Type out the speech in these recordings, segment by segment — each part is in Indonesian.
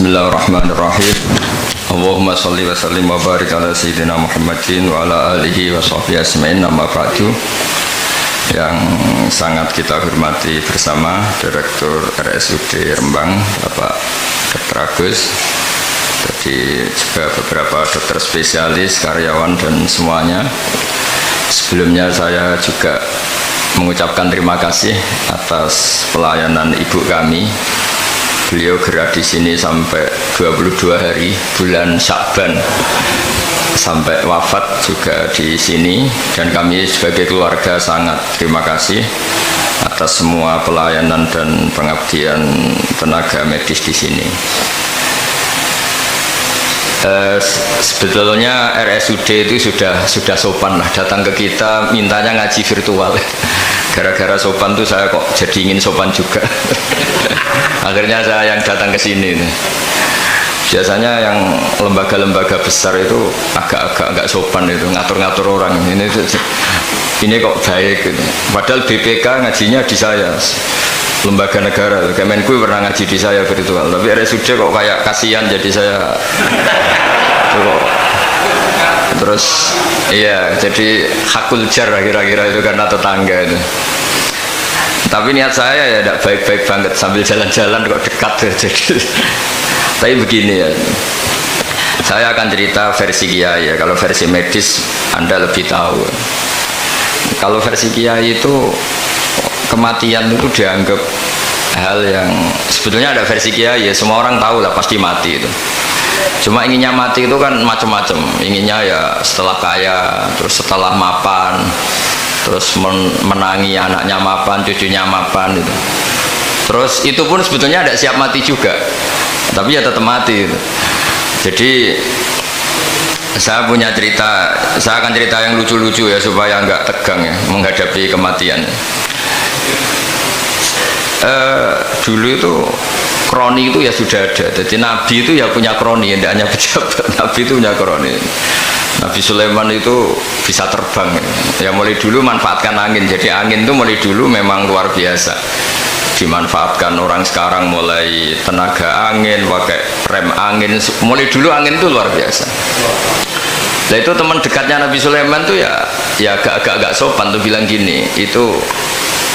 Bismillahirrahmanirrahim. Allahumma sholli wa sallim wa barik ala sayyidina Muhammadin wa ala alihi wa sahbihi asma'in, amma ba'du. Yang sangat kita hormati bersama Direktur RSUD Rembang Bapak Dr. Agus, jadi juga beberapa dokter spesialis, karyawan dan semuanya. Sebelumnya saya juga mengucapkan terima kasih atas pelayanan ibu kami. Beliau gerak di sini sampai 22 hari bulan Sya'ban sampai wafat juga di sini, dan kami sebagai keluarga sangat terima kasih atas semua pelayanan dan pengabdian tenaga medis di sini. Sebetulnya RSUD itu sudah sopan lah, datang ke kita mintanya ngaji virtual. Gara-gara sopan tuh saya kok jadi ingin sopan juga. Akhirnya saya yang datang ke sini. Biasanya yang lembaga-lembaga besar itu agak-agak nggak sopan, itu ngatur-ngatur orang. Ini kok baik gitu. Padahal BPK ngajinya di saya, lembaga negara. Kemenku pernah ngaji di saya virtual. Tapi RSUD kok kayak kasihan, jadi saya terus iya, jadi hakul jar kira-kira itu karena tetangga itu. Tapi niat saya ya tidak baik-baik banget, sambil jalan-jalan kok dekat jadi. Tapi begini ya, saya akan cerita versi kiai ya. Kalau versi medis Anda lebih tahu. Kalau versi kiai itu kematian itu dianggap hal yang sebetulnya ada versi kiai ya, semua orang tahu lah pasti mati itu. Cuma inginnya mati itu kan macam-macam. Inginnya ya setelah kaya, terus setelah mapan, terus menangi anaknya mapan, cucunya mapan itu. Terus itu pun sebetulnya ada siap mati juga, tapi ya tetap mati itu. Jadi saya punya cerita, saya akan cerita yang lucu-lucu ya supaya nggak tegang ya menghadapi kematian. Dulu itu kroni itu ya sudah ada. Jadi Nabi itu ya punya kroni, tidak hanya pejabat. Nabi itu punya kroni. Nabi Sulaiman itu bisa terbang. Ya mulai dulu manfaatkan angin. Jadi angin itu mulai dulu memang luar biasa. Dimanfaatkan orang sekarang, mulai tenaga angin, pakai rem angin. Mulai dulu angin itu luar biasa. Nah itu teman dekatnya Nabi Sulaiman tuh ya agak sopan tuh bilang gini, itu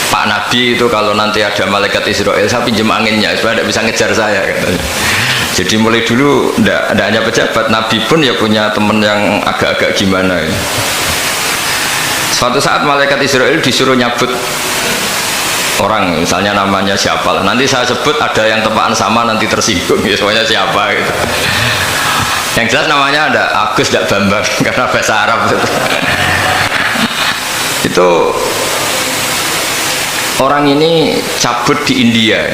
Pak Nabi itu kalau nanti ada malaikat Israel saya pinjam anginnya supaya tidak bisa ngejar saya katanya. Jadi mulai dulu tidak hanya pejabat, Nabi pun ya punya teman yang agak-agak gimana ya. Suatu saat malaikat Israel disuruh nyabut orang, misalnya namanya siapa lah, nanti saya sebut ada yang tepaan sama nanti tersinggung ya, semuanya siapa gitu. Yang jelas namanya ada Agus tidak Bambang karena bahasa Arab itu. Itu orang ini cabut di India.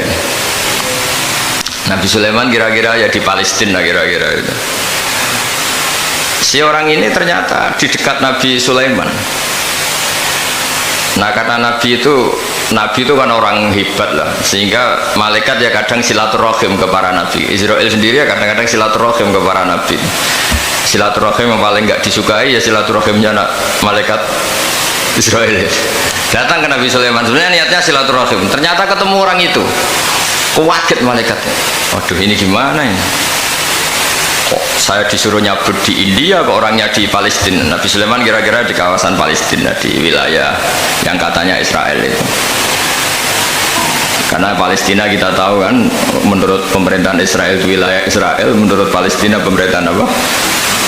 Nabi Sulaiman kira-kira ya di Palestina kira-kira itu. Si orang ini ternyata di dekat Nabi Sulaiman. Nah kata Nabi itu kan orang hebat lah, sehingga malaikat ya kadang silaturahim ke para nabi. Israel sendiri ya kadang-kadang silaturahim ke para nabi. Silaturahim yang paling nggak disukai ya silaturahimnya malaikat Israel. Datang ke Nabi Sulaiman, sebenarnya niatnya silaturahim. Ternyata ketemu orang itu, kaget malaikatnya. Waduh ini gimana ini? Kok saya disuruh nyabut di India, kok orangnya di Palestina? Nabi Sulaiman kira-kira di kawasan Palestina, di wilayah yang katanya Israel itu. Karena Palestina kita tahu kan, menurut pemerintahan Israel itu wilayah Israel, menurut Palestina pemerintahan apa?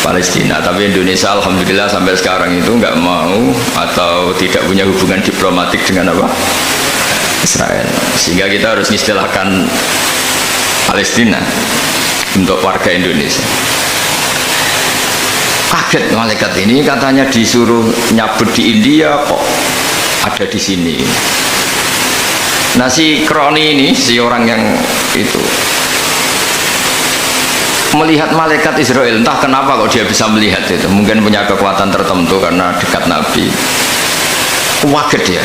Palestina. Tapi Indonesia alhamdulillah sampai sekarang itu nggak mau atau tidak punya hubungan diplomatik dengan apa? Israel. Sehingga kita harus istilahkan Palestina untuk warga Indonesia. Kaget malaikat ini, katanya disuruh nyabut di India kok ada di sini. Nah si kroni ini, si orang yang itu melihat malaikat Israel, entah kenapa kok dia bisa melihat itu, mungkin punya kekuatan tertentu karena dekat Nabi. Kaget dia,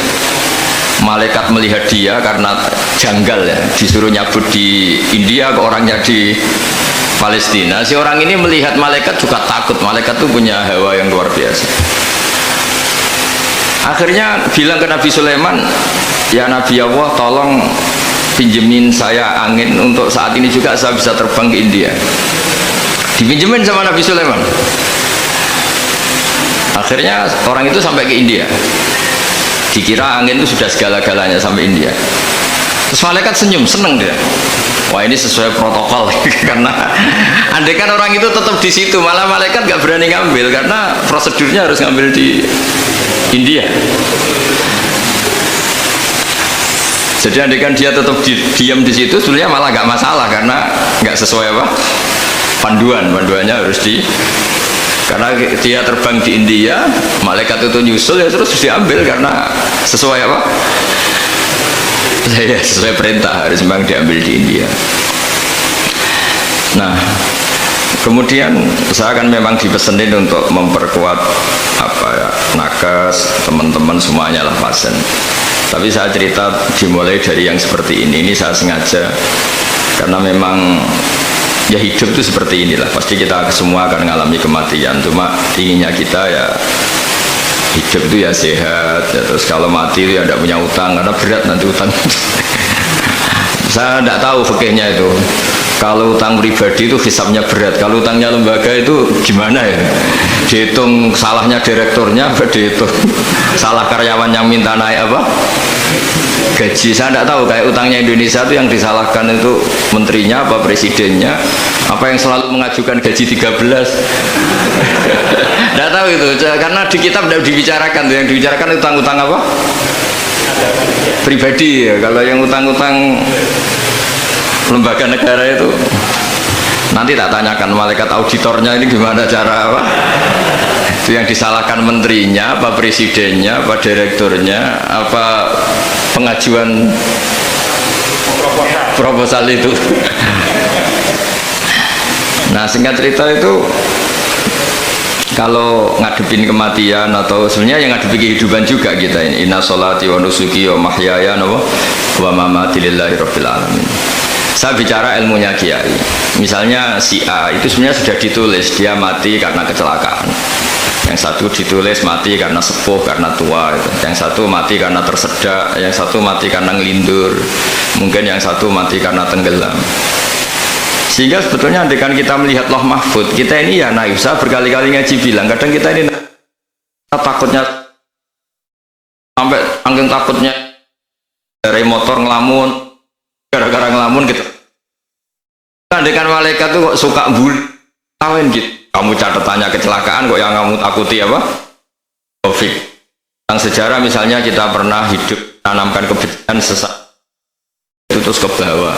malaikat melihat dia karena janggal ya, disuruh nyabut di India ke orangnya di Palestina. Si orang ini melihat malaikat juga takut, malaikat itu punya hawa yang luar biasa. Akhirnya bilang ke Nabi Sulaiman, ya Nabi Allah tolong pinjemin saya angin untuk saat ini juga saya bisa terbang ke India. Dipinjemin sama Nabi Sulaiman. Akhirnya orang itu sampai ke India. Dikira angin itu sudah segala-galanya sampai India. Terus malaikat senyum, seneng dia. Wah ini sesuai protokol karena andai kan orang itu tetap di situ, malah malaikat nggak berani ngambil karena prosedurnya harus ngambil di India. Jadi andai kan dia tetap diam di situ, sebenarnya malah nggak masalah karena nggak sesuai apa panduannya harus di. Karena dia terbang di India, malaikat itu nyusul ya terus diambil karena sesuai apa? Ya, sesuai perintah harus memang diambil di India. Nah, kemudian saya akan memang dipesenin untuk memperkuat apa ya nakes teman-teman semuanya lah pasien. Tapi saya cerita dimulai dari yang seperti ini. Ini saya sengaja karena memang ya hidup itu seperti inilah. Pasti kita semua akan mengalami kematian. Cuma inginnya kita ya hidup itu ya sehat ya, terus kalau mati itu ya tidak punya utang karena berat nanti utang. Saya tidak tahu fikihnya itu. Kalau utang pribadi itu hisabnya berat, kalau utangnya lembaga itu gimana ya? Dihitung salahnya direkturnya, dihitung salah karyawan yang minta naik apa? Gaji. Saya tidak tahu kayak utangnya Indonesia itu yang disalahkan itu menterinya apa presidennya, apa yang selalu mengajukan gaji 13. Tidak tahu itu, karena di kitab tidak dibicarakan. Yang dibicarakan utang-utang apa? Pribadi ya. Kalau yang utang-utang lembaga negara itu nanti tak tanyakan malaikat auditornya ini gimana cara apa? Itu yang disalahkan menterinya, apa presidennya, apa direkturnya, apa pengajuan proposal itu. Nah singkat cerita itu kalau ngadepin kematian atau sebenarnya yang ngadepi kehidupan juga kita ini inna sholati wa nusuki wa mahyaya wa mamati lillahi rabbil alamin. Saya bicara ilmunya kiai. Misalnya si A itu sebenarnya sudah ditulis dia mati karena kecelakaan. Yang satu ditulis mati karena sepuh, karena tua gitu. Yang satu mati karena tersedak, yang satu mati karena ngelindur, mungkin yang satu mati karena tenggelam. Sehingga sebetulnya dengan kita melihat Loh Mahfud, kita ini ya naif. Saya berkali-kali ngaji bilang, kadang kita ini takutnya sampai angking takutnya dari motor ngelamun, gara-gara ngelamun gitu. Dengan malaikat tuh kok suka kawin gitu. Kamu catatannya kecelakaan kok yang kamu takuti apa? Covid. Yang sejarah misalnya kita pernah hidup tanamkan kebencian sesak itu terus ke bawah.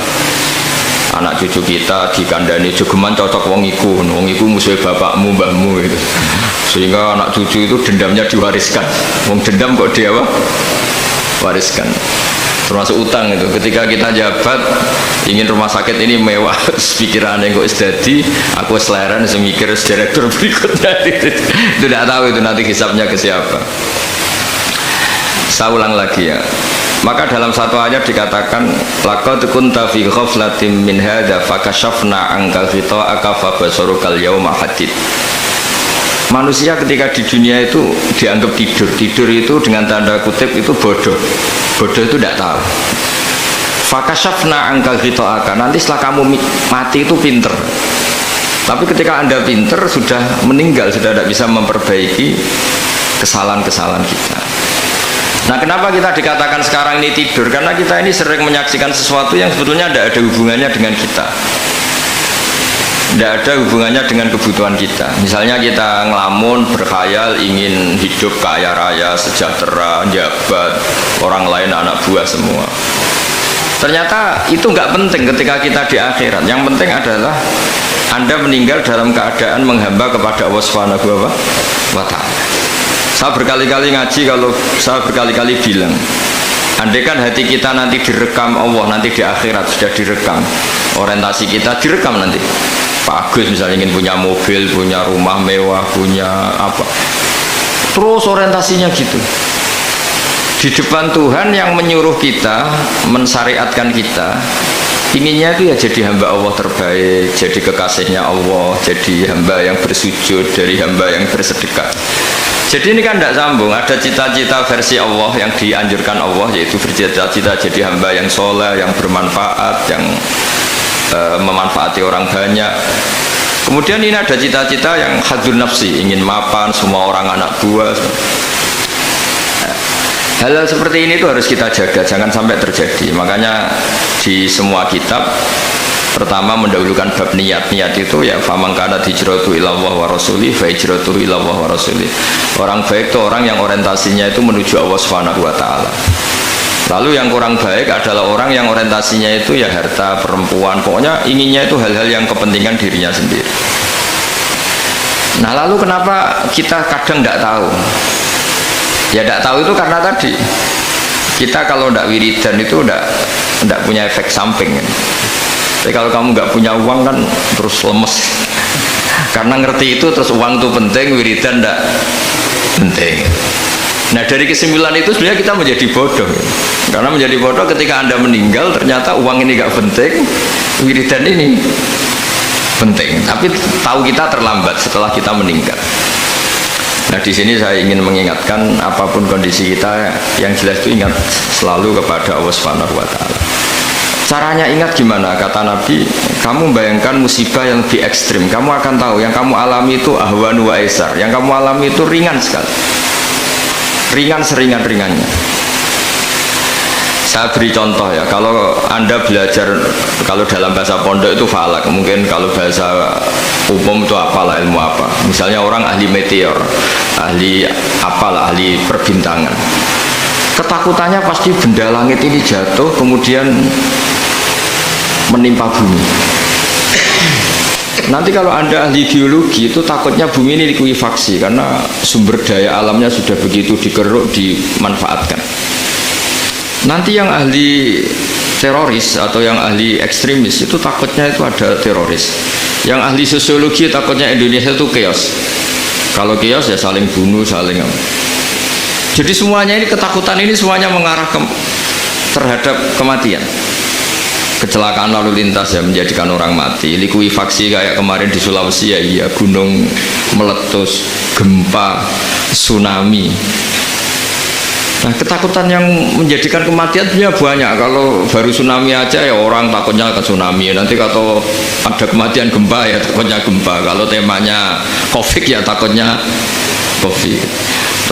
Anak cucu kita dikandani jogeman cocok wong iku musuh bapakmu mbahmu gitu. Sehingga anak cucu itu dendamnya diwariskan. Wong dendam kok dia apa? Wariskan. Termasuk utang itu. Ketika kita jabat ingin rumah sakit ini mewah, pikirannya kok jadi aku seleran semikir direktur berikutnya. Itu tidak tahu itu nanti hisapnya ke siapa. Saya ulang lagi ya. Maka dalam satu ayat dikatakan laqad kunta fi ghaflatin min hadza fakashafna anka ghita'aka fabasarukal yauma hadid. Manusia ketika di dunia itu dianggap tidur itu dengan tanda kutip itu bodoh itu tidak tahu. Fakashafna anka ghita'aka, nanti setelah kamu mati itu pinter. Tapi ketika Anda pinter sudah meninggal, sudah tidak bisa memperbaiki kesalahan-kesalahan kita. Nah kenapa kita dikatakan sekarang ini tidur? Karena kita ini sering menyaksikan sesuatu yang sebetulnya tidak ada hubungannya dengan kita, tidak ada hubungannya dengan kebutuhan kita. Misalnya kita ngelamun, berkhayal, ingin hidup kaya raya, sejahtera, jabat, orang lain anak buah semua. Ternyata itu nggak penting ketika kita di akhirat. Yang penting adalah Anda meninggal dalam keadaan menghamba kepada Allah Subhanahu wa Ta'ala. Saya berkali-kali ngaji, kalau saya berkali-kali bilang, andai kan hati kita nanti direkam Allah, nanti di akhirat sudah direkam, orientasi kita direkam nanti. Pak Agus misalnya ingin punya mobil, punya rumah mewah, punya apa, terus orientasinya gitu. Di depan Tuhan yang menyuruh kita, mensyariatkan kita, inginnya itu ya jadi hamba Allah terbaik, jadi kekasihnya Allah, jadi hamba yang bersujud, dari hamba yang bersedekah. Jadi ini kan tidak sambung. Ada cita-cita versi Allah yang dianjurkan Allah, yaitu bercita-cita jadi hamba yang soleh, yang bermanfaat, yang memanfaati orang banyak. Kemudian ini ada cita-cita yang hadzun nafsi, ingin mapan semua orang anak buah. Hal-hal seperti ini itu harus kita jaga, jangan sampai terjadi. Makanya di semua kitab pertama mendahulukan bab niat. Niat itu ya faman kana hijratu ilallah wa rasulih fa hijratuhu ilallah wa rasulih. Orang baik itu orang yang orientasinya itu menuju Allah Subhanahu wa taala. Lalu yang kurang baik adalah orang yang orientasinya itu ya harta, perempuan, pokoknya inginnya itu hal-hal yang kepentingan dirinya sendiri. Nah, lalu kenapa kita kadang tidak tahu? Ya tidak tahu itu karena tadi kita kalau tidak wiridan itu tidak punya efek samping kan? Tapi kalau kamu nggak punya uang kan terus lemes. Karena ngerti itu terus uang itu penting, wiridan tidak penting. Nah dari kesimpulan itu sebenarnya kita menjadi bodoh. Karena menjadi bodoh ketika Anda meninggal ternyata uang ini nggak penting, wiridan ini penting. Tapi tahu kita terlambat setelah kita meninggal. Nah di sini saya ingin mengingatkan apapun kondisi kita yang jelas itu ingat selalu kepada Allah Subhanahu wa taala. Caranya ingat gimana? Kata Nabi, kamu bayangkan musibah yang lebih ekstrim, kamu akan tahu yang kamu alami itu ahwanu wa aisar, yang kamu alami itu ringan sekali, ringan seringan-ringannya. Saya beri contoh ya, kalau Anda belajar, kalau dalam bahasa pondok itu falak, mungkin kalau bahasa umum itu apalah, ilmu apa, misalnya orang ahli meteor, ahli apalah, ahli perbintangan, ketakutannya pasti benda langit ini jatuh kemudian menimpa bumi. Nanti kalau Anda ahli geologi itu takutnya bumi ini likuifaksi karena sumber daya alamnya sudah begitu dikeruk, dimanfaatkan. Nanti yang ahli teroris atau yang ahli ekstremis itu takutnya itu ada teroris. Yang ahli sosiologi takutnya Indonesia itu chaos. Kalau chaos ya saling bunuh, saling apa. Jadi semuanya ini ketakutan ini semuanya mengarah terhadap kematian. Kecelakaan lalu lintas ya menjadikan orang mati, likuifaksi kayak kemarin di Sulawesi ya iya, gunung meletus, gempa, tsunami. Nah ketakutan yang menjadikan kematian sebenarnya banyak. Kalau baru tsunami aja ya orang takutnya ke tsunami, nanti kalau ada kematian gempa ya takutnya gempa, kalau temanya COVID ya takutnya COVID.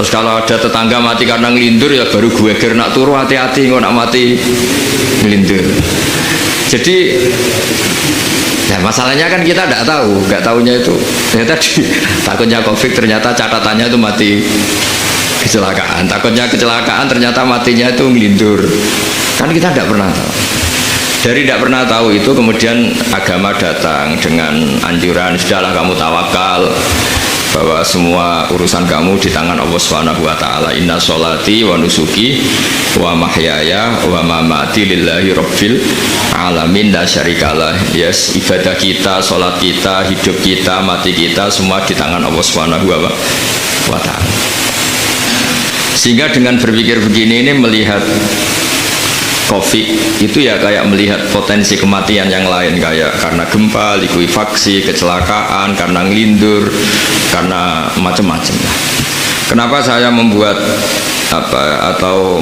Terus kalau ada tetangga mati karena ngelindur ya baru gue nak turu hati-hati nggak nak mati ngelindur. Jadi ya masalahnya kan kita nggak tahu, nggak tahunya itu ya tadi takutnya COVID ternyata catatannya itu mati kecelakaan, takutnya kecelakaan ternyata matinya itu ngelindur, kan kita tidak pernah tahu. Dari tidak pernah tahu itu kemudian agama datang dengan anjuran sudahlah kamu tawakal bahwa semua urusan kamu di tangan Allah Subhanahu wa taala. Inna sholati wa nusuki wa mahyaya wa mamati lillahi rabbil alamin la syarikalah. Yes, ibadah kita, sholat kita, hidup kita, mati kita semua di tangan Allah Subhanahu wa taala. Sehingga dengan berpikir begini ini melihat COVID itu ya kayak melihat potensi kematian yang lain, kayak karena gempa, likuifaksi, kecelakaan, karena ngelindur, karena macam-macam. Kenapa saya membuat apa atau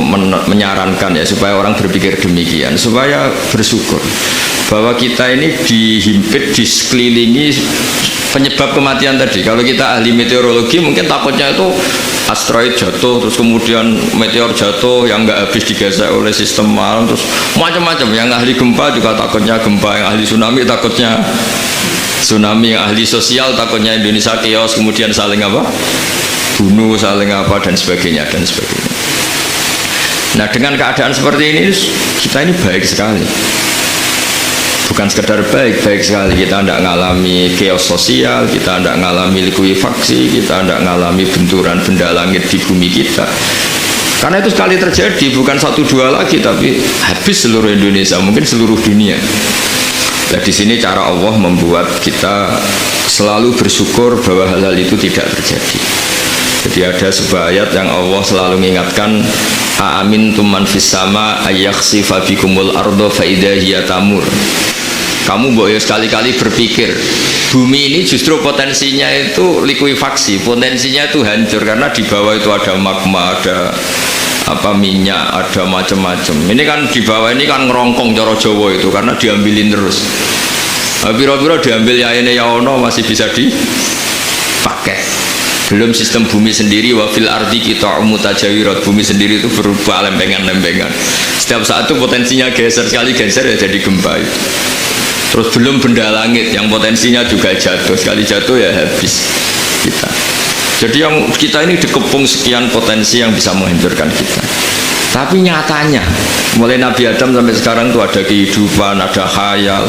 menyarankan ya supaya orang berpikir demikian, supaya bersyukur bahwa kita ini dihimpit, disekelilingi penyebab kematian tadi. Kalau kita ahli meteorologi mungkin takutnya itu asteroid jatuh, terus kemudian meteor jatuh yang nggak habis digesek oleh sistem alam, terus macam-macam. Yang ahli gempa juga takutnya gempa, yang ahli tsunami takutnya tsunami, yang ahli sosial takutnya Indonesia chaos, kemudian saling apa? Bunuh, saling apa dan sebagainya dan sebagainya. Nah dengan keadaan seperti ini kita ini baik sekali. Bukan sekedar baik, baik sekali. Kita tidak mengalami chaos sosial, kita tidak mengalami likuifaksi, kita tidak mengalami benturan benda langit di bumi kita. Karena itu sekali terjadi, bukan 1-2 lagi, tapi habis seluruh Indonesia, mungkin seluruh dunia. Nah, di sini cara Allah membuat kita selalu bersyukur bahwa hal-hal itu tidak terjadi. Jadi ada sebuah ayat yang Allah selalu mengingatkan, Aamintum man fis sama ayakhsifa bikumul ardo fa idza hiya tamur. Kamu boleh sekali-kali berpikir bumi ini justru potensinya itu likuifaksi, potensinya itu hancur karena di bawah itu ada magma, ada apa minyak, ada macam-macam. Ini kan di bawah ini kan ngerongkong cara Jawa itu karena diambilin terus. Biro-biro diambil ya ini ya ono masih bisa dipakai. Belum sistem bumi sendiri, wafil ardi kita mutajawirat, bumi sendiri itu berubah lempengan-lempengan. Setiap saat itu potensinya geser, sekali geser ya jadi gempa itu. Terus belum benda langit yang potensinya juga jatuh, sekali jatuh ya habis kita. Jadi yang kita ini dikepung sekian potensi yang bisa menghancurkan kita. Tapi nyatanya mulai Nabi Adam sampai sekarang tuh ada kehidupan, ada khayal.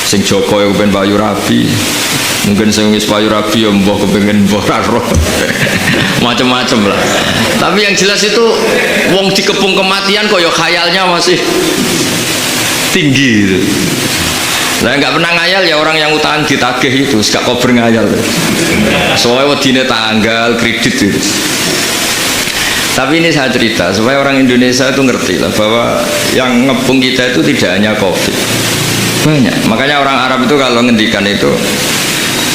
Sing Joko yang kepengen payu rabi, mungkin sing wis payu rabi ya mbah kepengen mbah roh. Macam-macam lah. Tapi yang jelas itu wong dikepung kematian kok ya khayalnya masih tinggi gitu. Nah nggak pernah ngayal ya orang yang utang ditagih itu, gak kau berngayal. Soalnya wadine tanggal kredit itu. Tapi ini saya cerita supaya orang Indonesia itu ngerti lah bahwa yang ngepung kita itu tidak hanya COVID, banyak. Makanya orang Arab itu kalau ngendikan itu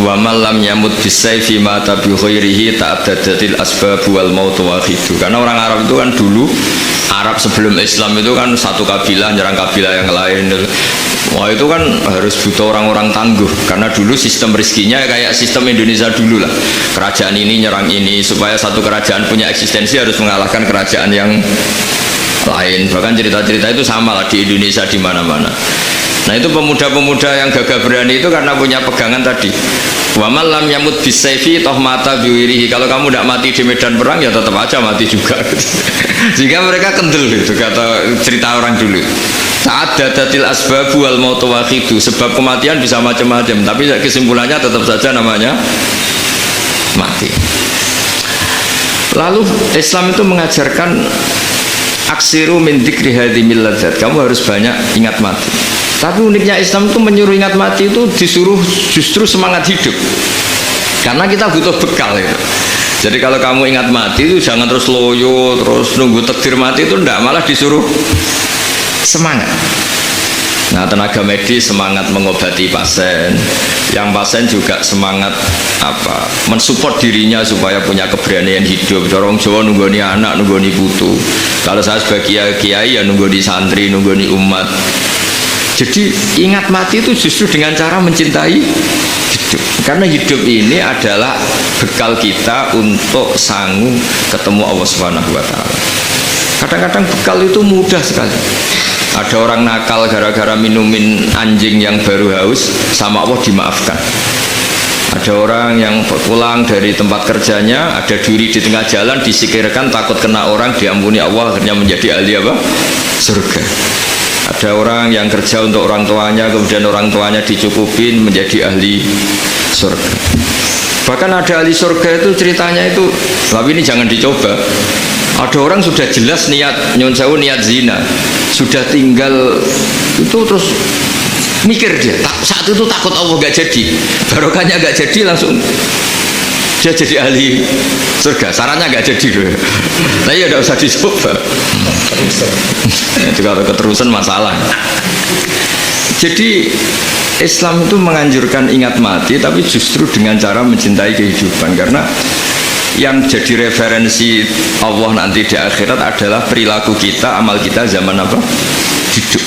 wa malam yamut bisayfi mata bi khairihi ta'addadatil asbab wal maut wahidu. Karena orang Arab itu kan dulu Arab sebelum Islam itu kan satu kabilah nyerang kabilah yang lain. Wah itu kan harus butuh orang-orang tangguh karena dulu sistem rezekinya kayak sistem Indonesia dulu lah. Kerajaan ini nyerang ini supaya satu kerajaan punya eksistensi harus mengalahkan kerajaan yang lain. Bahkan cerita-cerita itu sama lah di Indonesia di mana-mana. Nah itu pemuda-pemuda yang gagah berani itu karena punya pegangan tadi. Wa man lam yamut bisayfi toh mata biwirihi. Kalau kamu tidak mati di medan perang ya tetap aja mati juga. Sehingga mereka kendel gitu kata cerita orang dulu. Ta'addadatil asbabu wal mautu wahidu. Sebab kematian bisa macam-macam, tapi kesimpulannya tetap saja namanya mati. Lalu Islam itu mengajarkan aksiru min dzikri hadhimil ladzat. Kamu harus banyak ingat mati. Tapi uniknya Islam itu menyuruh ingat mati itu disuruh justru semangat hidup. Karena kita butuh bekal itu. Jadi kalau kamu ingat mati itu jangan terus loyo, terus nunggu takdir mati itu enggak, malah disuruh semangat. Nah, tenaga medis semangat mengobati pasien, yang pasien juga semangat apa? Mensupport dirinya supaya punya keberanian hidup. Dorong Jawa nunggoni anak, nunggoni putu. Kalau saya sebagai kiai ya nunggoni santri, nunggoni umat. Jadi ingat mati itu justru dengan cara mencintai hidup. Karena hidup ini adalah bekal kita untuk sanggup ketemu Allah Subhanahu wa taala. Kadang-kadang bekal itu mudah sekali. Ada orang nakal gara-gara minumin anjing yang baru haus, sama Allah dimaafkan. Ada orang yang pulang dari tempat kerjanya, ada duri di tengah jalan, disikirkan takut kena orang, diampuni Allah, akhirnya menjadi ahli apa? Surga. Ada orang yang kerja untuk orang tuanya, kemudian orang tuanya dicukupin menjadi ahli surga. Bahkan ada ahli surga itu ceritanya itu, tapi ini jangan dicoba. Ada orang sudah jelas niat nyun sewu, niat zina, sudah tinggal itu terus mikir dia, saat itu takut Allah gak jadi, barokahnya gak jadi, langsung dia jadi ahli surga. Sarannya gak jadi loh. Nah ya gak usah dicoba. Itu kalau keterusan masalah. Jadi Islam itu menganjurkan ingat mati, tapi justru dengan cara mencintai kehidupan. Karena yang jadi referensi Allah nanti di akhirat adalah perilaku kita, amal kita zaman apa? Hidup.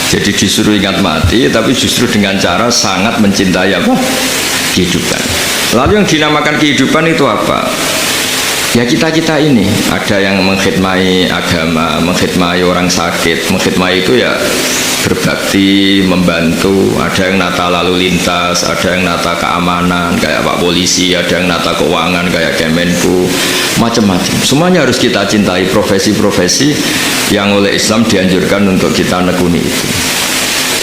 Jadi disuruh ingat mati, tapi justru dengan cara sangat mencintai apa? Kehidupan. Lalu yang dinamakan kehidupan itu apa? Ya kita-kita ini. Ada yang mengkhidmati agama, mengkhidmati orang sakit. Mengkhidmati itu ya berbakti, membantu. Ada yang nata lalu lintas, ada yang nata keamanan kayak Pak Polisi, ada yang nata keuangan kayak Kemenku, macam-macam. Semuanya harus kita cintai, profesi-profesi yang oleh Islam dianjurkan untuk kita nekuni itu.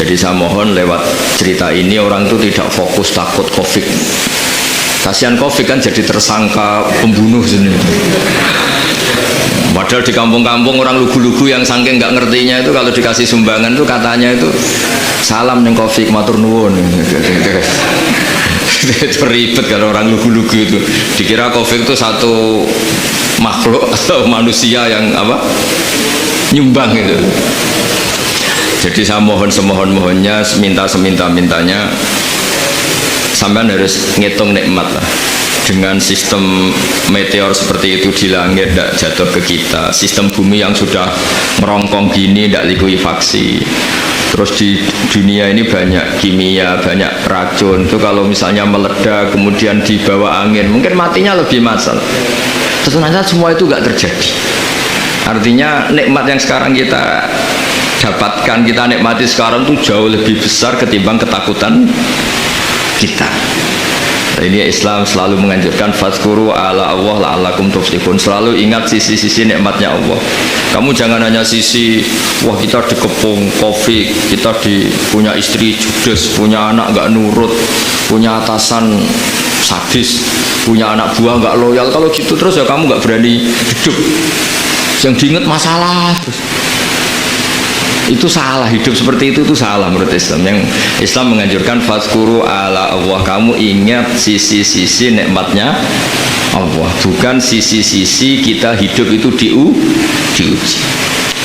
Jadi saya mohon lewat cerita ini orang itu tidak fokus takut COVID. Kasihan COVID kan jadi tersangka pembunuh sini. Padahal di kampung-kampung orang lugu-lugu yang saking nggak ngertinya itu kalau dikasih sumbangan itu katanya itu salam neng COVID matur nuwun. Itu ribet kalau orang lugu-lugu itu. Dikira COVID itu satu makhluk atau manusia yang apa? Nyumbang itu. Jadi saya mohon semohon-mohonnya, minta seminta-mintanya, sampean harus ngitung nikmat lah. Dengan sistem meteor seperti itu di langit tidak jatuh ke kita, sistem bumi yang sudah merongkong gini tidak likuifaksi, terus di dunia ini banyak kimia, banyak racun, itu kalau misalnya meledak kemudian dibawa angin mungkin matinya lebih massal. Ternyata semua itu nggak terjadi. Artinya nikmat yang sekarang kita dapatkan, kita nikmati sekarang itu jauh lebih besar ketimbang ketakutan kita. Ini Islam selalu menganjurkan fadzkuru ala Allah la'allakum tuflihun. Selalu ingat sisi-sisi nikmatnya Allah. Kamu jangan hanya sisi wah kita dikepung Covid, kita punya istri judes, punya anak nggak nurut, punya atasan sadis, punya anak buah nggak loyal. Kalau gitu terus ya kamu nggak berani hidup. Yang diingat masalah terus. Itu salah, hidup seperti itu salah menurut Islam. Yang Islam menganjurkan fadzkuru ala Allah, kamu ingat sisi-sisi nikmatnya Allah, bukan sisi-sisi kita hidup itu diuji.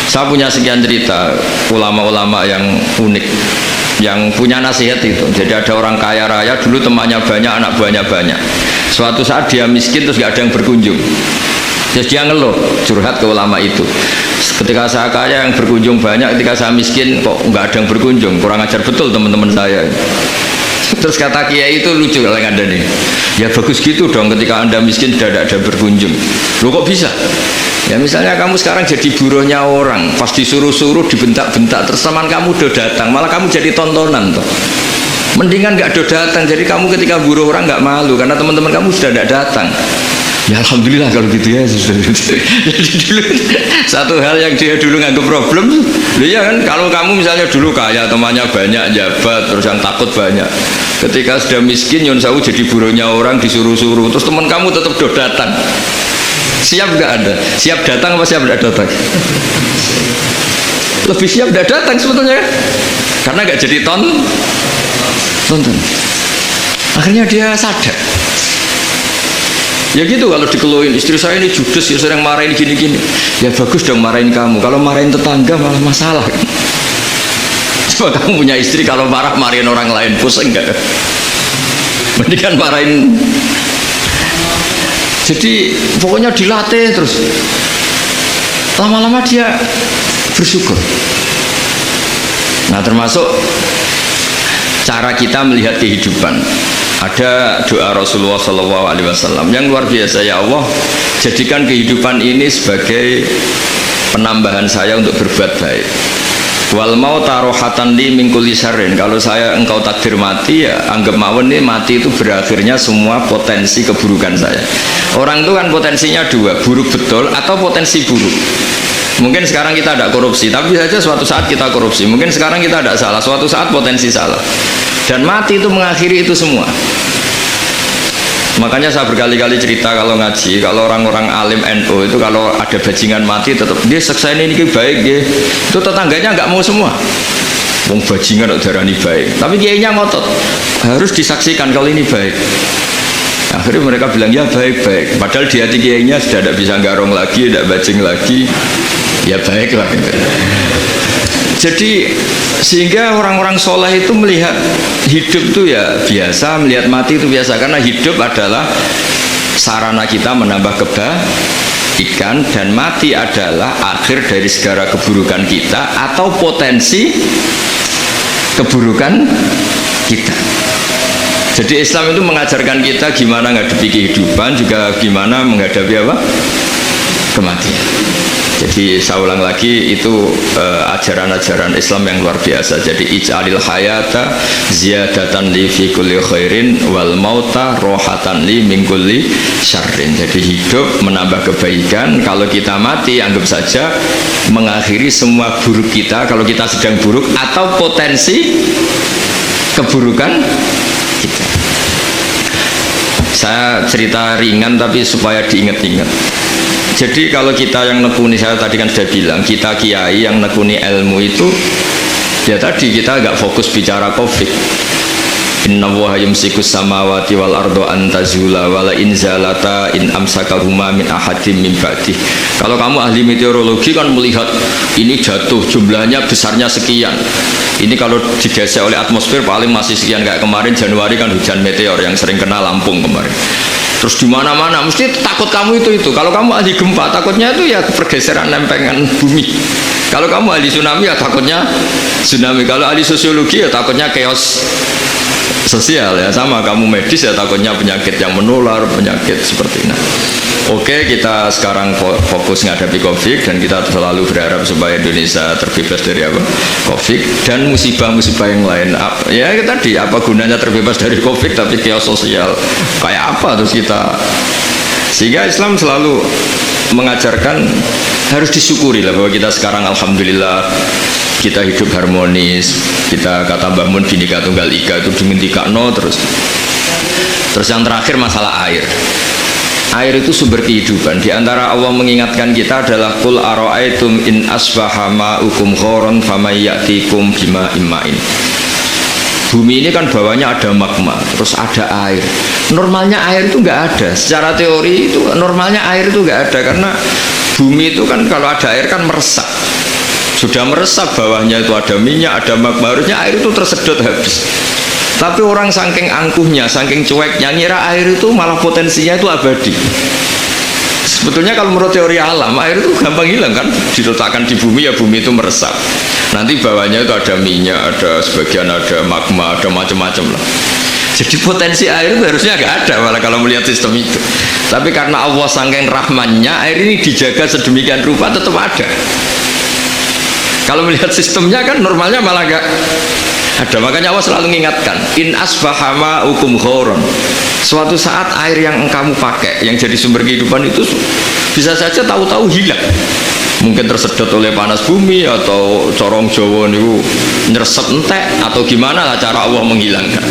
Saya punya sekian cerita ulama-ulama yang unik yang punya nasihat itu. Jadi ada orang kaya raya dulu temannya banyak, anak buahnya banyak. Suatu saat dia miskin terus gak ada yang berkunjung. Terus dia ngeluh, curhat ke ulama itu. Ketika saya kaya yang berkunjung banyak, ketika saya miskin kok nggak ada yang berkunjung, kurang ajar betul teman-teman saya. Terus kata kiai itu lucu kalau ada nih, ya bagus gitu dong ketika anda miskin tidak ada berkunjung. Loh kok bisa? Ya misalnya kamu sekarang jadi buruhnya orang, pas disuruh-suruh dibentak-bentak, terus teman kamu udah datang, malah kamu jadi tontonan toh. Mendingan nggak ada datang, jadi kamu ketika buruh orang nggak malu karena teman-teman kamu sudah tidak datang. Ya alhamdulillah kalau gitu ya. Jadi dulu satu hal yang dia dulu nganggap problem, ya kan kalau kamu misalnya dulu kaya temannya banyak jabat terus yang takut banyak, ketika sudah miskin Yun Sawu jadi buruhnya orang disuruh-suruh terus teman kamu tetap datang, siap nggak ada? Siap datang apa siap tidak datang? Lebih siap tidak datang sebetulnya karena nggak jadi tonton. Akhirnya dia sadar. Ya gitu kalau dikeluhin istri saya ini judes ya sering marahin gini-gini. Ya bagus dong marahin kamu. Kalau marahin tetangga malah masalah. Coba kamu punya istri kalau marah marahin orang lain pusing enggak? Mendingan marahin. Jadi pokoknya dilatih terus. Lama-lama dia bersyukur. Nah termasuk cara kita melihat kehidupan. Ada doa Rasulullah SAW yang luar biasa, ya Allah jadikan kehidupan ini sebagai penambahan saya untuk berbuat baik. Wal mauta rohatan li min kulli syarrin. Kalau saya engkau takdir mati ya anggap mawon ini mati itu berakhirnya semua potensi keburukan saya. Orang itu kan potensinya dua, buruk betul atau potensi buruk. Mungkin sekarang kita tidak korupsi, tapi saja suatu saat kita korupsi. Mungkin sekarang kita tidak salah, suatu saat potensi salah. Dan mati itu mengakhiri itu semua. Makanya saya berkali-kali cerita kalau ngaji, kalau orang-orang alim NU itu kalau ada bajingan mati tetap dia seksa ini baik dia. Itu tetangganya nggak mau semua. Wong bajingan kok darani baik. Tapi kiainya ngotot harus disaksikan kalau ini baik. Akhirnya mereka bilang ya baik-baik. Padahal di hati kiainya sudah tidak bisa garong lagi, tidak bajing lagi. Ya baiklah. Jadi sehingga orang-orang soleh itu melihat hidup itu ya biasa, melihat mati itu biasa, karena hidup adalah sarana kita menambah kebaikan dan mati adalah akhir dari segala keburukan kita atau potensi keburukan kita. Jadi Islam itu mengajarkan kita gimana menghadapi kehidupan, juga gimana menghadapi apa? Kematian. Jadi saya ulang lagi itu ajaran-ajaran Islam yang luar biasa. Jadi ij'alil hayata ziyadatan li fi kulli khairin wal mauta rohatan li min kulli syarrin. Jadi hidup menambah kebaikan, kalau kita mati anggap saja mengakhiri semua buruk kita kalau kita sedang buruk atau potensi keburukan kita. Saya cerita ringan tapi supaya diingat-ingat. Jadi kalau kita yang nekuni, saya tadi kan sudah bilang, kita kiai yang nekuni ilmu itu ya tadi kita agak fokus bicara Covid. Inna Allaha yumsikus samawati wal ardo an tazula wala in zalata in amsakahuma min ahadim min ba'dih. Kalau kamu ahli meteorologi kan melihat ini jatuh jumlahnya besarnya sekian. Ini kalau digesek oleh atmosfer paling masih sekian, kayak kemarin Januari kan hujan meteor yang sering kena Lampung kemarin. Terus di mana-mana mesti takut kamu itu. Kalau kamu ahli gempa takutnya itu ya pergeseran lempengan bumi. Kalau kamu ahli tsunami ya takutnya tsunami. Kalau ahli sosiologi ya takutnya chaos sosial, ya sama. Kamu medis ya takutnya penyakit yang menular, penyakit seperti ini. Oke, kita sekarang fokus menghadapi COVID dan kita selalu berharap supaya Indonesia terbebas dari apa? COVID dan musibah-musibah yang lain. Ya tadi, apa gunanya terbebas dari COVID tapi chaos sosial kayak apa terus kita? Sehingga Islam selalu mengajarkan harus disyukuri lah bahwa kita sekarang alhamdulillah kita hidup harmonis. Kita kata Mbah Mun Bhinneka Tunggal Ika itu dimintikakno terus yang terakhir masalah air. Air itu sumber kehidupan. Di antara Allah mengingatkan kita adalah qul ara'aitum in asbaha ma'ukum ghoron famay ya'tikum bima'in ma'in. Bumi ini kan bawahnya ada magma, terus ada air. Normalnya air itu nggak ada. Secara teori itu normalnya air itu nggak ada karena bumi itu kan kalau ada air kan meresap. Sudah meresap bawahnya itu ada minyak, ada magma, harusnya air itu tersedot habis. Tapi orang saking angkuhnya, saking cueknya ngira air itu malah potensinya itu abadi. Sebetulnya kalau menurut teori alam, air itu gampang hilang kan, diletakkan di bumi ya bumi itu meresap. Nanti bawahnya itu ada minyak, ada sebagian ada magma, ada macam-macam lah. Jadi potensi air itu harusnya nggak ada malah kalau melihat sistem itu. Tapi karena Allah saking rahmannya, air ini dijaga sedemikian rupa tetap ada. Kalau melihat sistemnya kan normalnya malah nggak ada. Makanya Allah selalu mengingatkan in asbaha ma'ukum ghoron. Suatu saat air yang kamu pakai yang jadi sumber kehidupan itu bisa saja tahu-tahu hilang, mungkin tersedot oleh panas bumi atau corong Jawa niku nyresep entek atau gimana lah cara Allah menghilangkan.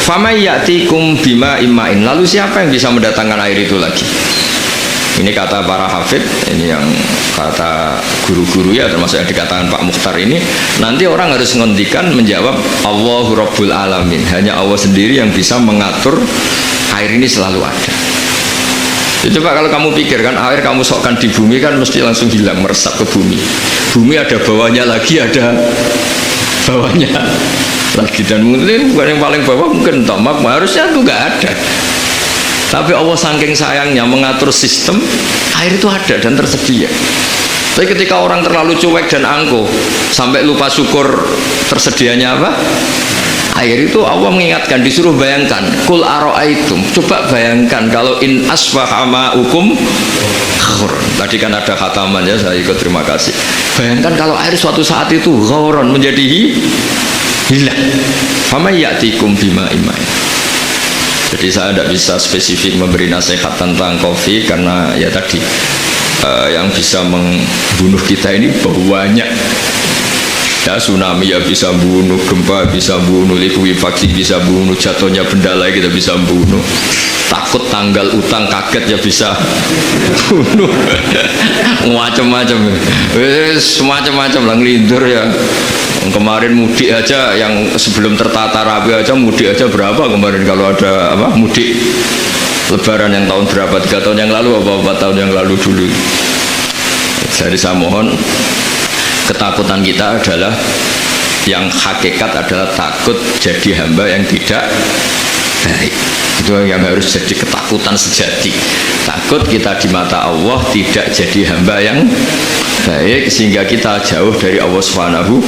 Famay ya'tikum bima immain. Lalu siapa yang bisa mendatangkan air itu lagi? Ini kata para hafid, ini yang kata guru-guru ya, termasuk yang dikatakan Pak Mukhtar ini. Nanti orang harus ngendikan menjawab Allahu Rabbul Alamin. Hanya Allah sendiri yang bisa mengatur air ini selalu ada. Ya, coba kalau kamu pikirkan air kamu sokkan di bumi kan mesti langsung hilang, meresap ke bumi. Bumi ada bawahnya lagi, ada bawahnya lagi, dan mungkin bukan yang paling bawah mungkin magma, harusnya itu nggak ada. Tapi Allah saking sayangnya mengatur sistem air itu ada dan tersedia. Tapi ketika orang terlalu cuek dan angkuh sampai lupa syukur tersedianya apa? Air itu Allah mengingatkan, disuruh bayangkan, kul ara'aitum, coba bayangkan kalau in asbaha ma'ukum ghoron. Tadi kan ada khataman ya, saya ikut, terima kasih. Bayangkan kalau air suatu saat itu ghoron menjadi hilang. Fama ya'tikum bima'in ma'in. Jadi saya tidak bisa spesifik memberi nasihat tentang COVID karena ya tadi yang bisa membunuh kita ini banyak. Ya, tsunami ya bisa bunuh, gempa bisa bunuh, likuifaksi bisa bunuh, jatuhnya benda lain kita bisa bunuh. Takut tanggal utang kaget ya bisa bunuh. Macam-macam. Semacam-macam lah ngelindur ya. Kemarin mudik aja yang sebelum tertata rapi aja mudik aja berapa kemarin kalau ada apa mudik lebaran yang tahun berapa, 3 tahun yang lalu apa 4 tahun yang lalu dulu. Jadi saya mohon ketakutan kita adalah yang hakikat adalah takut jadi hamba yang tidak baik. Itu yang harus jadi ketakutan sejati. Takut kita di mata Allah tidak jadi hamba yang baik sehingga kita jauh dari Allah Subhanahu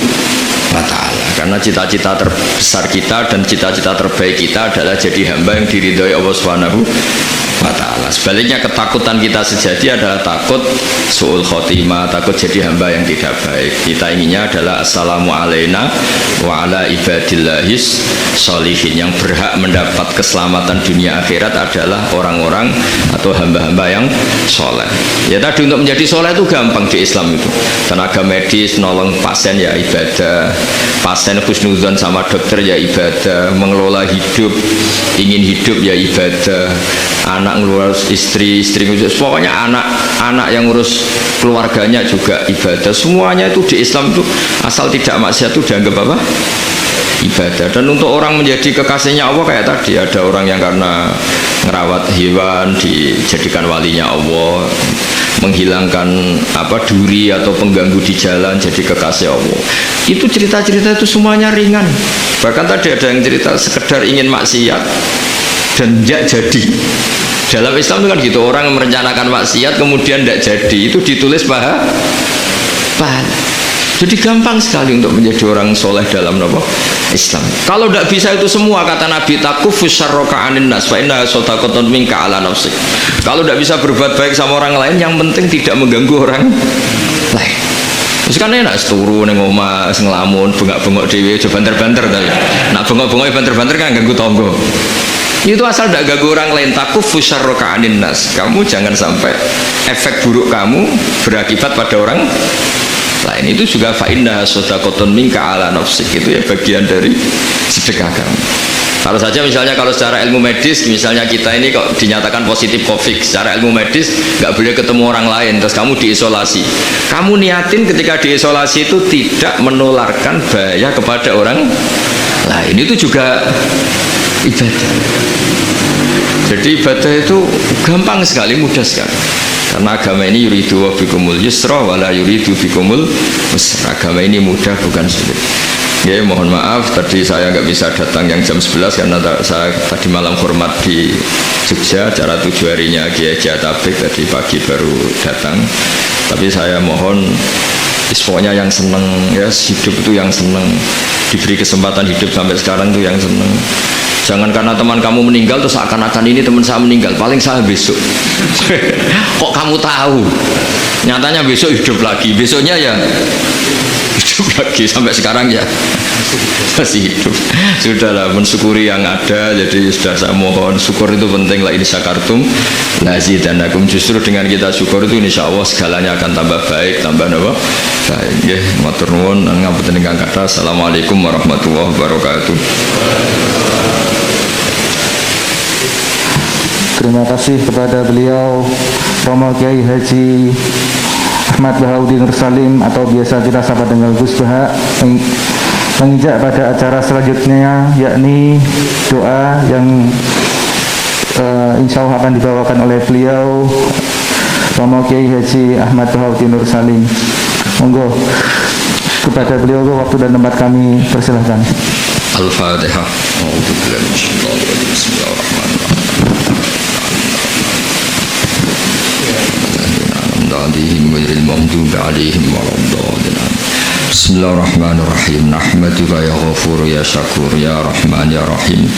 wa ta'ala. Karena cita-cita terbesar kita dan cita-cita terbaik kita adalah jadi hamba yang diridhoi Allah Subhanahu wa ta'ala. Sebaliknya ketakutan kita sejati adalah takut su'ul khotimah, takut jadi hamba yang tidak baik. Kita inginnya adalah assalamu alaina wa ala ibadillahis sholihin. Yang berhak mendapat keselamatan dunia akhirat adalah orang-orang atau hamba-hamba yang soleh. Ya tadi untuk menjadi soleh itu gampang di Islam itu. Tenaga medis nolong pasien ya ibadah, pasien husnudzon sama dokter ya ibadah, mengelola hidup, ingin hidup ya ibadah, anak ngurus istri ngurus, pokoknya anak yang ngurus keluarganya juga ibadah. Semuanya itu di Islam itu asal tidak maksiat itu dianggap apa? ibadah. Dan untuk orang menjadi kekasihnya Allah kayak tadi, ada orang yang karena ngerawat hewan dijadikan walinya Allah, menghilangkan duri atau pengganggu di jalan jadi kekasih Allah. Itu cerita-cerita itu semuanya ringan. Bahkan tadi ada yang cerita sekedar ingin maksiat dan tidak jadi. Dalam Islam itu kan gitu, orang merencanakan maksiat kemudian tidak jadi, itu ditulis pahala. Jadi gampang sekali untuk menjadi orang soleh dalam Islam. Kalau tidak bisa itu semua, kata Nabi, takufus syarroka anin nas fa inna sadaqatun minka ala nafsik. Kalau tidak bisa berbuat baik sama orang lain, yang penting tidak mengganggu orang lain. Terus kan enak turu ning omah ngelamun bengak-bengok dhewe aja banter-banter tadi. Nak bengok-bengok banter-banter kan ganggu tangga. Itu asal tidak ganggu orang lain. Takufus syarroka anin nas. Kamu jangan sampai efek buruk kamu berakibat pada orang lain. Itu juga fa inna sadaqatun minka ala nafsik, itu ya bagian dari sedekah kamu. Kalau saja misalnya kalau secara ilmu medis, misalnya kita ini kok dinyatakan positif COVID, secara ilmu medis nggak boleh ketemu orang lain, terus kamu diisolasi. Kamu niatin ketika diisolasi itu tidak menularkan bahaya kepada orang lain, itu juga ibadah. Jadi ibadah itu gampang sekali, mudah sekali. Karena agama ini yuridu wa bikumul yusra wala yuridu bikumul usra. Agama ini mudah, bukan sulit. Ya, mohon maaf tadi saya nggak bisa datang yang jam 11 karena saya tadi malam hormat di Jogja, acara 7 harinya Kiai Tabik, tadi pagi baru datang. Tapi saya mohon pokoknya yang seneng ya, hidup itu yang seneng, diberi kesempatan hidup sampai sekarang itu yang seneng. Jangan karena teman kamu meninggal terus akan-akan ini teman saya meninggal, paling saya besok. Kok kamu tahu? Nyatanya besok hidup lagi, besoknya ya hidup lagi, sampai sekarang ya masih hidup. Sudahlah, mensyukuri yang ada. Jadi sudah saya mohon, syukur itu penting. La in syakartum lazidanakum. Justru dengan kita syukur itu insya Allah segalanya akan tambah baik, tambah baik. Ya, matur nuwun ngapunten ingkang kathah. Assalamualaikum warahmatullahi wabarakatuh. Terima kasih kepada beliau Romo Kiai Haji Ahmad Bahauddin Nur Salim atau biasa kita sapa dengan Gus Baha, menginjak pada acara selanjutnya, yakni doa yang insya Allah akan dibawakan oleh beliau Romo Kiai Haji Ahmad Bahauddin Nur Salim. Monggo kepada beliau waktu dan tempat kami persilahkan. Al-Fatihah. Bismillahirrahmanirrahim. Nahmaduka ya ghafur ya syakur ya rahman ya rahim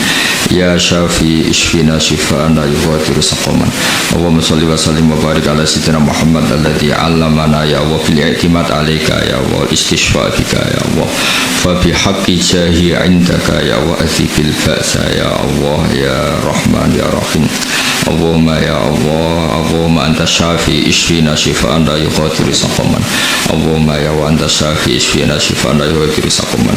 ya syafi ishfina shifaan la yughadiru saqaman. Allahumma shalli wa sallim wa barik ala sayyidina Muhammad alladhi 'allamana ya wa fil i'timad alayka ya wa istishfa bika ya wa fa bi haqqi jahi 'indaka ya wa athibil ba'sa ya Allah ya rahman ya rahim. Allahumma ya Allah, Allahumma anta syafi ishfina shifaan la yughadiru saqaman. Allahumma ya wa anta syafi ishfina shifaan la yughadiru saqaman.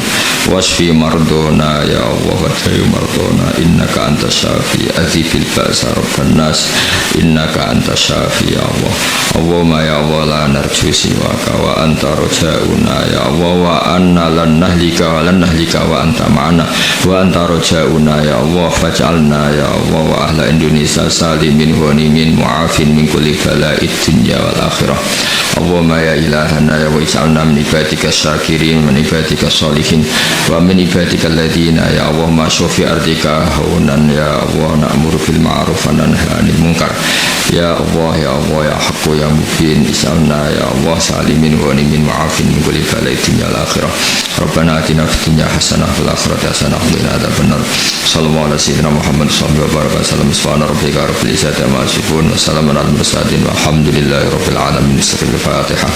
Wasfi mardona ya Allah wa tayu mardona innaka anta syafi azibil ba'sa rabban nas innaka anta syafi ya Allah. Allahumma ya Allah la narju siwaka wa anta rojauna ya Allah wa anna lan nahlika wa anta ma'ana wa anta rojauna ya Allah faj'alna ya Allah wa ahla Indonesia salimin ghanimin mu'afin min kulli bala'id dunya wal akhirah. Allahumma ya ilahana ya wa ij'alna min ibadika syakirin min ibadika sholihin wa min ibadika alladhina ya Allah ma syafi ardika haunan ya Allah na'muru bil ma'ruf wa nanha 'anil munkar ya Allah ya Allah ya haqqu ya mubin ij'alna ya Allah salimin ghanimin mu'afin min kulli bala'id dunya wal akhirah. Rabbana atina fid dunya hasanah wa fil akhirati hasanah wa qina adzabannar. Sallallahu alaihi sayyidina Muhammad sallallahu alaihi wasallam. Subhana rabbika rabbil izzati amma yasifun wa salamun alal mursalin walhamdulillahi rabbil alamin. Al-Fatihah.